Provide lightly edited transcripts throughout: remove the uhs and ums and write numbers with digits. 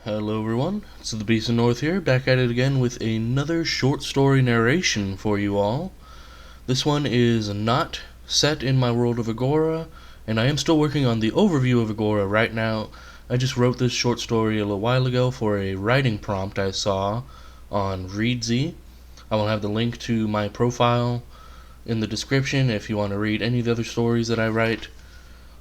Hello everyone, it's the Beast of North here, back at it again with another short story narration for you all. This one is not set in my world of Agora, and I am still working on the overview of Agora right now. I just wrote this short story a little while ago for a writing prompt I saw on Reedsy. I will have the link to my profile in the description if you want to read any of the other stories that I write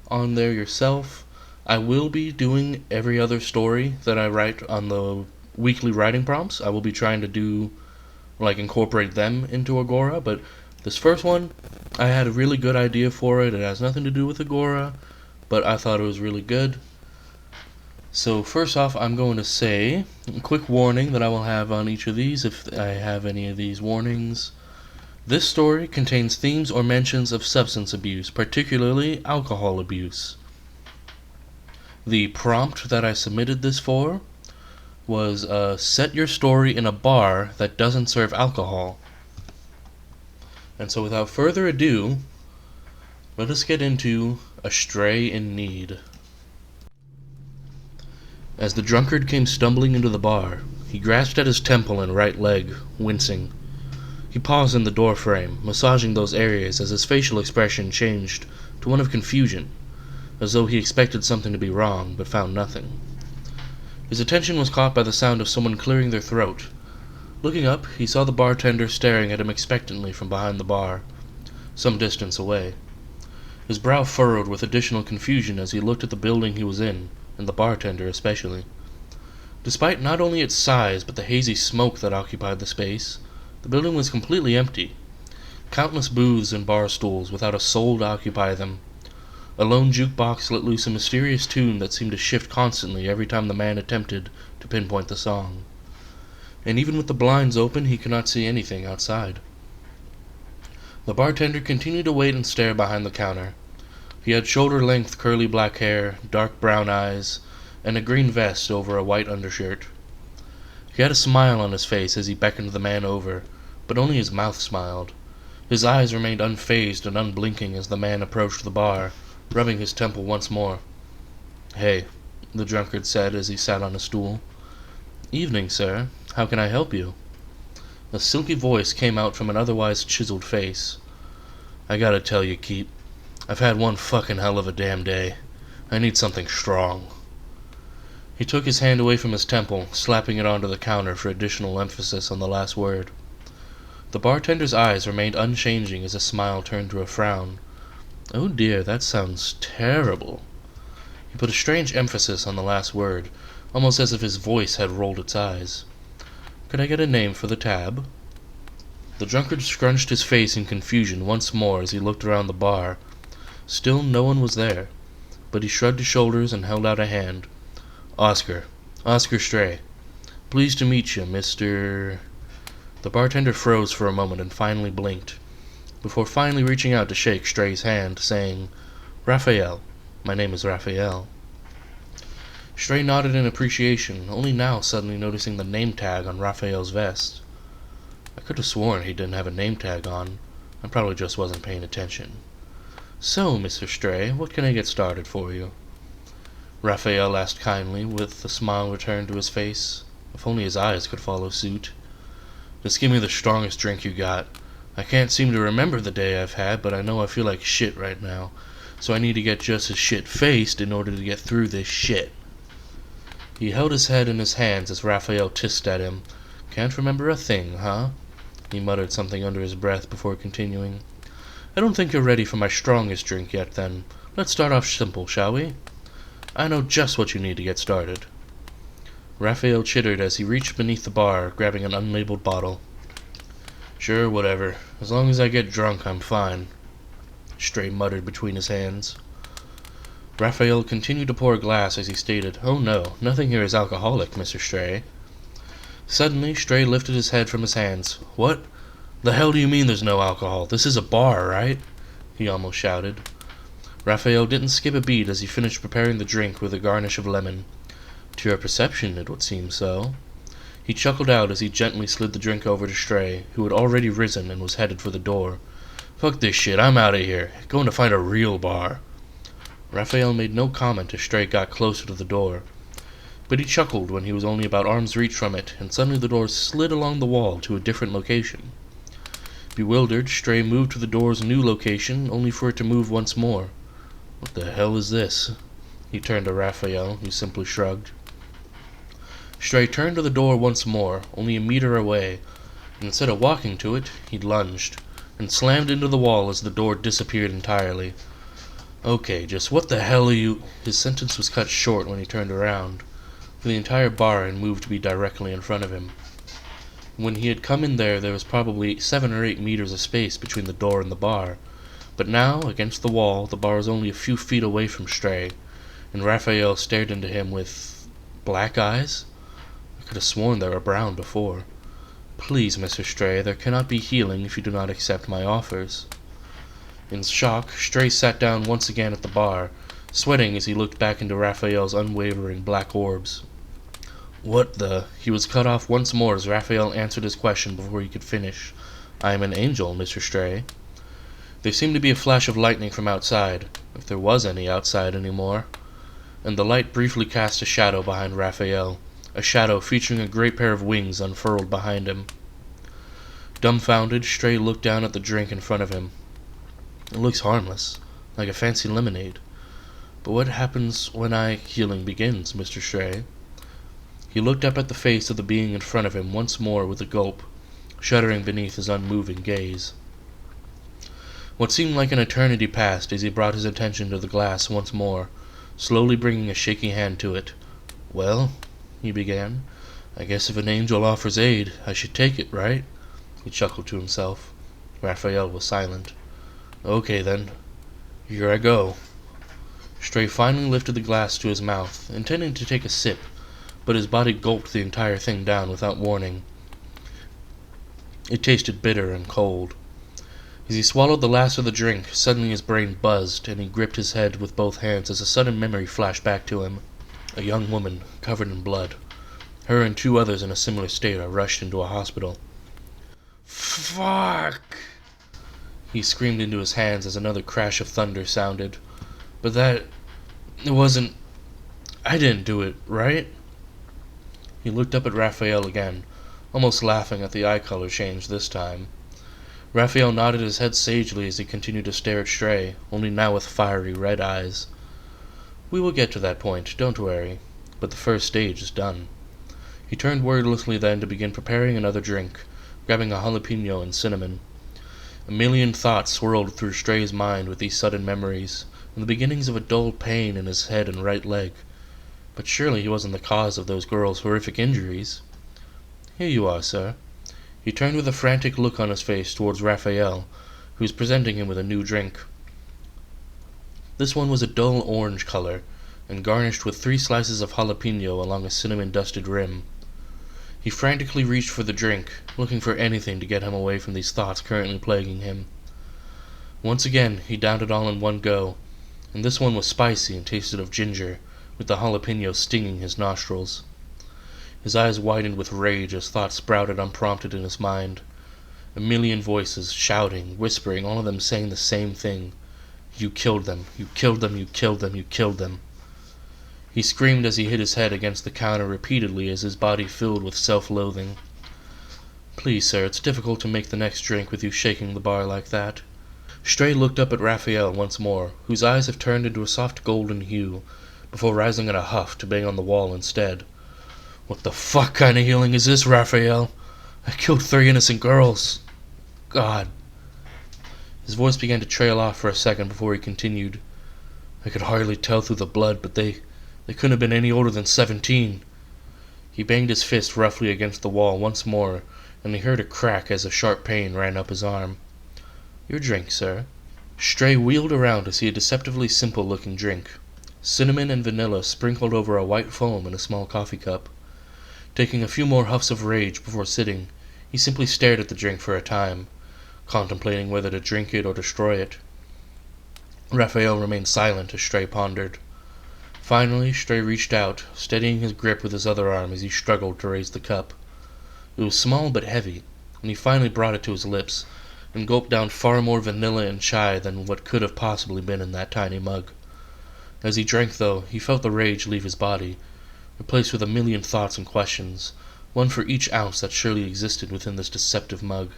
on there yourself. I will be doing every other story that I write on the weekly writing prompts. I will be trying to incorporate them into Agora, but this first one, I had a really good idea for it. It has nothing to do with Agora, but I thought it was really good. So first off, I'm going to say a quick warning that I will have on each of these if I have any of these warnings. This story contains themes or mentions of substance abuse, particularly alcohol abuse. The prompt that I submitted this for was set your story in a bar that doesn't serve alcohol. And so without further ado, let us get into A Stray in Need. As the drunkard came stumbling into the bar, he grasped at his temple and right leg, wincing. He paused in the doorframe, massaging those areas as his facial expression changed to one of confusion, as though he expected something to be wrong, but found nothing. His attention was caught by the sound of someone clearing their throat. Looking up, he saw the bartender staring at him expectantly from behind the bar, some distance away. His brow furrowed with additional confusion as he looked at the building he was in, and the bartender especially. Despite not only its size but the hazy smoke that occupied the space, the building was completely empty. Countless booths and bar stools without a soul to occupy them. A lone jukebox let loose a mysterious tune that seemed to shift constantly every time the man attempted to pinpoint the song. And even with the blinds open, he could not see anything outside. The bartender continued to wait and stare behind the counter. He had shoulder-length curly black hair, dark brown eyes, and a green vest over a white undershirt. He had a smile on his face as he beckoned the man over, but only his mouth smiled. His eyes remained unfazed and unblinking as the man approached the bar, rubbing his temple once more. "Hey," the drunkard said as he sat on a stool. "Evening, sir. How can I help you?" A silky voice came out from an otherwise chiseled face. "I gotta tell you, Keep, I've had one fucking hell of a damn day. I need something strong." He took his hand away from his temple, slapping it onto the counter for additional emphasis on the last word. The bartender's eyes remained unchanging as a smile turned to a frown. "Oh dear, that sounds terrible." He put a strange emphasis on the last word, almost as if his voice had rolled its eyes. "Could I get a name for the tab?" The drunkard scrunched his face in confusion once more as he looked around the bar. Still no one was there, but he shrugged his shoulders and held out a hand. Oscar Stray. Pleased to meet you, Mr." The bartender froze for a moment and finally blinked, before finally reaching out to shake Stray's hand, saying, "Raphael. My name is Raphael." Stray nodded in appreciation, only now suddenly noticing the name tag on Raphael's vest. I could have sworn he didn't have a name tag on. I probably just wasn't paying attention. "So, Mr. Stray, what can I get started for you?" Raphael asked kindly, with the smile returned to his face. If only his eyes could follow suit. "Just give me the strongest drink you got. I can't seem to remember the day I've had, but I know I feel like shit right now, so I need to get just as shit-faced in order to get through this shit." He held his head in his hands as Raphael tissed at him. "Can't remember a thing, huh?" He muttered something under his breath before continuing. "I don't think you're ready for my strongest drink yet, then. Let's start off simple, shall we? I know just what you need to get started." Raphael chittered as he reached beneath the bar, grabbing an unlabeled bottle. "Sure, whatever. As long as I get drunk, I'm fine," Stray muttered between his hands. Raphael continued to pour a glass as he stated, "Oh no, nothing here is alcoholic, Mr. Stray." Suddenly, Stray lifted his head from his hands. "What the hell do you mean there's no alcohol? This is a bar, right?" he almost shouted. Raphael didn't skip a beat as he finished preparing the drink with a garnish of lemon. "To your perception, it would seem so." He chuckled out as he gently slid the drink over to Stray, who had already risen and was headed for the door. "Fuck this shit, I'm out of here. Going to find a real bar." Raphael made no comment as Stray got closer to the door. But he chuckled when he was only about arm's reach from it, and suddenly the door slid along the wall to a different location. Bewildered, Stray moved to the door's new location, only for it to move once more. What the hell is this? He turned to Raphael, who simply shrugged. Stray turned to the door once more, only a meter away, and instead of walking to it, he lunged, and slammed into the wall as the door disappeared entirely. Okay, just what the hell are you... His sentence was cut short when he turned around, for the entire bar had moved to be directly in front of him. When he had come in there was probably 7 or 8 meters of space between the door and the bar, but now, against the wall, the bar was only a few feet away from Stray, and Raphael stared into him with... black eyes? I could have sworn they were brown before. Please, Mr. Stray, there cannot be healing if you do not accept my offers. In shock, Stray sat down once again at the bar, sweating as he looked back into Raphael's unwavering black orbs. What the... He was cut off once more as Raphael answered his question before he could finish. I am an angel, Mr. Stray. There seemed to be a flash of lightning from outside, if there was any outside anymore, and the light briefly cast a shadow behind Raphael, a shadow featuring a great pair of wings unfurled behind him. Dumbfounded, Stray looked down at the drink in front of him. It looks harmless, like a fancy lemonade. But what happens when healing begins, Mr. Stray? He looked up at the face of the being in front of him once more with a gulp, shuddering beneath his unmoving gaze. What seemed like an eternity passed as he brought his attention to the glass once more, slowly bringing a shaky hand to it. Well, he began, I guess if an angel offers aid, I should take it, right? He chuckled to himself. Raphael was silent. Okay then, here I go. Stray finally lifted the glass to his mouth, intending to take a sip, but his body gulped the entire thing down without warning. It tasted bitter and cold. As he swallowed the last of the drink, suddenly his brain buzzed, and he gripped his head with both hands as a sudden memory flashed back to him. A young woman, covered in blood. Her and 2 others in a similar state are rushed into a hospital. Fuck! He screamed into his hands as another crash of thunder sounded. But that... It wasn't... I didn't do it, right? He looked up at Raphael again, almost laughing at the eye color change this time. Raphael nodded his head sagely as he continued to stare at Stray, only now with fiery red eyes. We will get to that point, don't worry, but the first stage is done. He turned wordlessly then to begin preparing another drink, grabbing a jalapeno and cinnamon. A million thoughts swirled through Stray's mind with these sudden memories, and the beginnings of a dull pain in his head and right leg. But surely he wasn't the cause of those girls' horrific injuries. Here you are, sir. He turned with a frantic look on his face towards Raphael, who was presenting him with a new drink. This one was a dull orange color, and garnished with 3 slices of jalapeno along a cinnamon-dusted rim. He frantically reached for the drink, looking for anything to get him away from these thoughts currently plaguing him. Once again, he downed it all in one go, and this one was spicy and tasted of ginger, with the jalapeno stinging his nostrils. His eyes widened with rage as thoughts sprouted unprompted in his mind. A million voices, shouting, whispering, all of them saying the same thing. You killed them, you killed them, you killed them, you killed them. He screamed as he hit his head against the counter repeatedly as his body filled with self-loathing. Please, sir, it's difficult to make the next drink with you shaking the bar like that. Stray looked up at Raphael once more, whose eyes have turned into a soft golden hue, before rising in a huff to bang on the wall instead. What the fuck kind of healing is this, Raphael? I killed 3 innocent girls. God. His voice began to trail off for a second before he continued. I could hardly tell through the blood, but they couldn't have been any older than 17. He banged his fist roughly against the wall once more, and he heard a crack as a sharp pain ran up his arm. Your drink, sir. Stray wheeled around to see a deceptively simple-looking drink. Cinnamon and vanilla sprinkled over a white foam in a small coffee cup. Taking a few more huffs of rage before sitting, he simply stared at the drink for a time, contemplating whether to drink it or destroy it. Raphael remained silent as Stray pondered. Finally, Stray reached out, steadying his grip with his other arm as he struggled to raise the cup. It was small but heavy, and he finally brought it to his lips, and gulped down far more vanilla and chai than what could have possibly been in that tiny mug. As he drank, though, he felt the rage leave his body, replaced with a million thoughts and questions, one for each ounce that surely existed within this deceptive mug.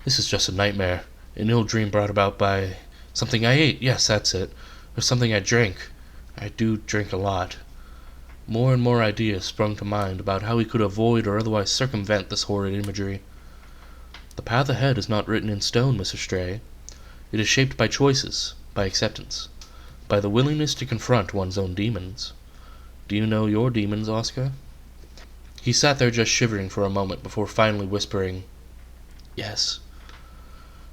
This is just a nightmare, an ill dream brought about by something I ate, yes, that's it, or something I drank. I do drink a lot. More and more ideas sprung to mind about how he could avoid or otherwise circumvent this horrid imagery. The path ahead is not written in stone, Mr. Stray. It is shaped by choices, by acceptance, by the willingness to confront one's own demons. Do you know your demons, Oscar? He sat there just shivering for a moment before finally whispering, "Yes."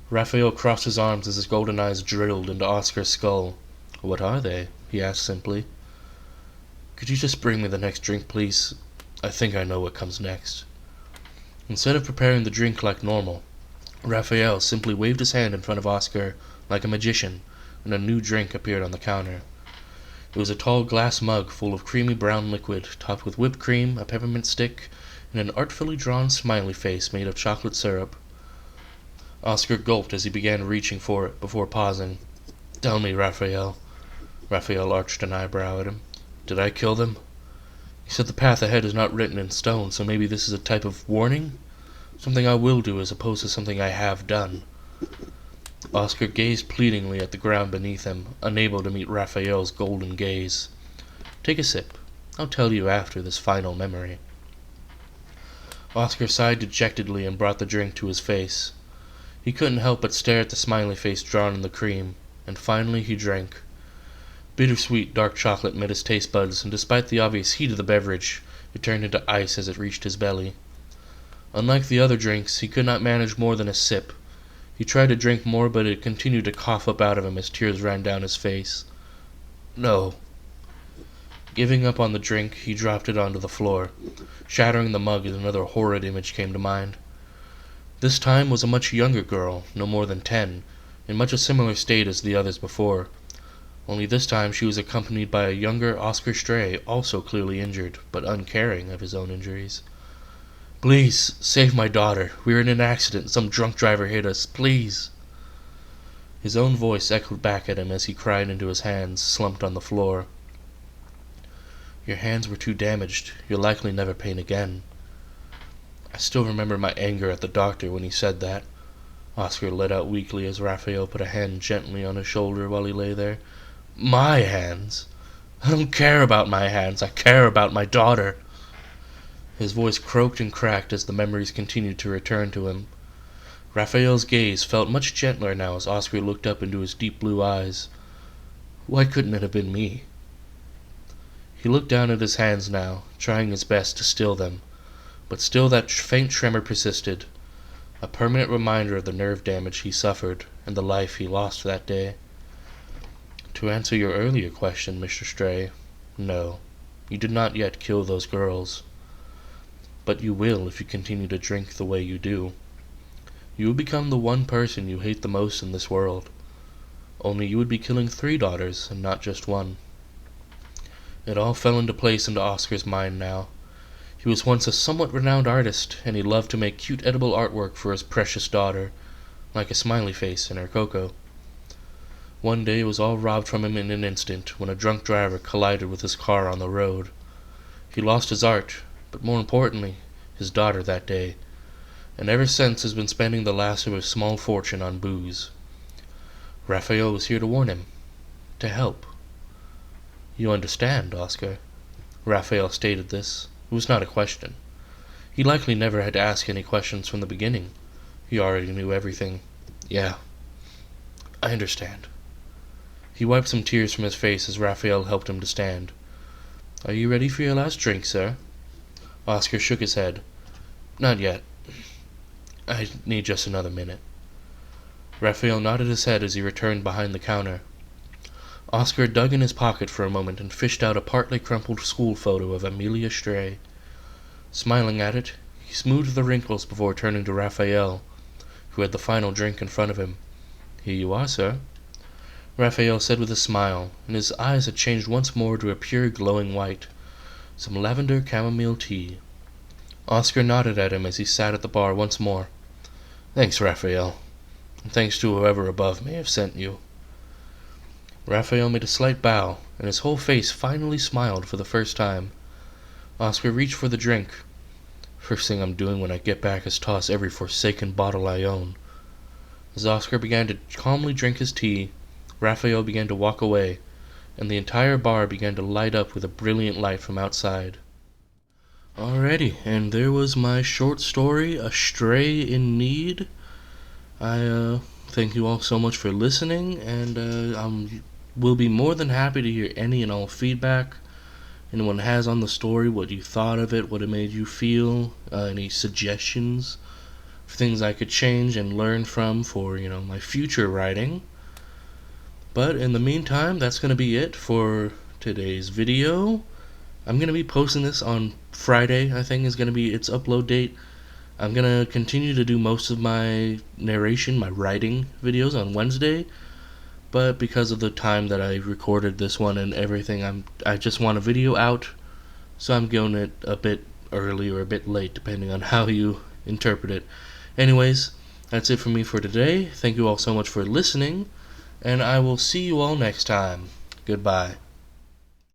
Raphael crossed his arms as his golden eyes drilled into Oscar's skull. "What are they?" he asked simply. "Could you just bring me the next drink, please? I think I know what comes next." Instead of preparing the drink like normal, Raphael simply waved his hand in front of Oscar like a magician, and a new drink appeared on the counter. It was a tall glass mug full of creamy brown liquid, topped with whipped cream, a peppermint stick, and an artfully drawn smiley face made of chocolate syrup. Oscar gulped as he began reaching for it, before pausing. "Tell me, Raphael." Raphael arched an eyebrow at him. "Did I kill them? You said the path ahead is not written in stone, so maybe this is a type of warning? Something I will do as opposed to something I have done." Oscar gazed pleadingly at the ground beneath him, unable to meet Raphael's golden gaze. "Take a sip. I'll tell you after this final memory." Oscar sighed dejectedly and brought the drink to his face. He couldn't help but stare at the smiley face drawn in the cream, and finally he drank. Bittersweet dark chocolate met his taste buds, and despite the obvious heat of the beverage, it turned into ice as it reached his belly. Unlike the other drinks, he could not manage more than a sip. He tried to drink more, but it continued to cough up out of him as tears ran down his face. "No." Giving up on the drink, he dropped it onto the floor. Shattering the mug as another horrid image came to mind. This time was a much younger girl, no more than 10, in much a similar state as the others before. Only this time she was accompanied by a younger Oscar Stray, also clearly injured, but uncaring of his own injuries. "Please, save my daughter. We were in an accident. Some drunk driver hit us. Please." His own voice echoed back at him as he cried into his hands, slumped on the floor. "Your hands were too damaged. You'll likely never paint again." I still remember my anger at the doctor when he said that. Oscar let out weakly as Raphael put a hand gently on his shoulder while he lay there. "My hands? I don't care about my hands. I care about my daughter." His voice croaked and cracked as the memories continued to return to him. Raphael's gaze felt much gentler now as Oscar looked up into his deep blue eyes. Why couldn't it have been me? He looked down at his hands now, trying his best to still them, but still that faint tremor persisted, a permanent reminder of the nerve damage he suffered and the life he lost that day. To answer your earlier question, Mr. Stray, no, you did not yet kill those girls. But you will if you continue to drink the way you do. You will become the one person you hate the most in this world. Only you would be killing 3 daughters and not just one. It all fell into place into Oscar's mind now. He was once a somewhat renowned artist, and he loved to make cute edible artwork for his precious daughter, like a smiley face in her cocoa. One day it was all robbed from him in an instant when a drunk driver collided with his car on the road. He lost his art, but more importantly, his daughter that day, and ever since has been spending the last of his small fortune on booze. Raphael was here to warn him, to help. You understand, Oscar? Raphael stated this. It was not a question. He likely never had to ask any questions from the beginning. He already knew everything. Yeah, I understand. He wiped some tears from his face as Raphael helped him to stand. Are you ready for your last drink, sir? Oscar shook his head. Not yet. I need just another minute. Raphael nodded his head as he returned behind the counter. Oscar dug in his pocket for a moment and fished out a partly crumpled school photo of Amelia Stray. Smiling at it, he smoothed the wrinkles before turning to Raphael, who had the final drink in front of him. Here you are, sir. Raphael said with a smile, and his eyes had changed once more to a pure glowing white. Some lavender chamomile tea. Oscar nodded at him as he sat at the bar once more. Thanks, Raphael. And thanks to whoever above may have sent you. Raphael made a slight bow, and his whole face finally smiled for the first time. Oscar reached for the drink. First thing I'm doing when I get back is toss every forsaken bottle I own. As Oscar began to calmly drink his tea, Raphael began to walk away, and the entire bar began to light up with a brilliant light from outside. Alrighty, and there was my short story, A Stray in Need. I thank you all so much for listening, and I will be more than happy to hear any and all feedback anyone has on the story, what you thought of it, what it made you feel, any suggestions for things I could change and learn from for, my future writing. But in the meantime, that's going to be it for today's video. I'm going to be posting this on Friday, I think is going to be its upload date. I'm going to continue to do most of my narration, my writing videos on Wednesday. But because of the time that I recorded this one and everything, I just want a video out, so I'm going it a bit early or a bit late, depending on how you interpret it. Anyways, that's it for me for today. Thank you all so much for listening, and I will see you all next time. Goodbye.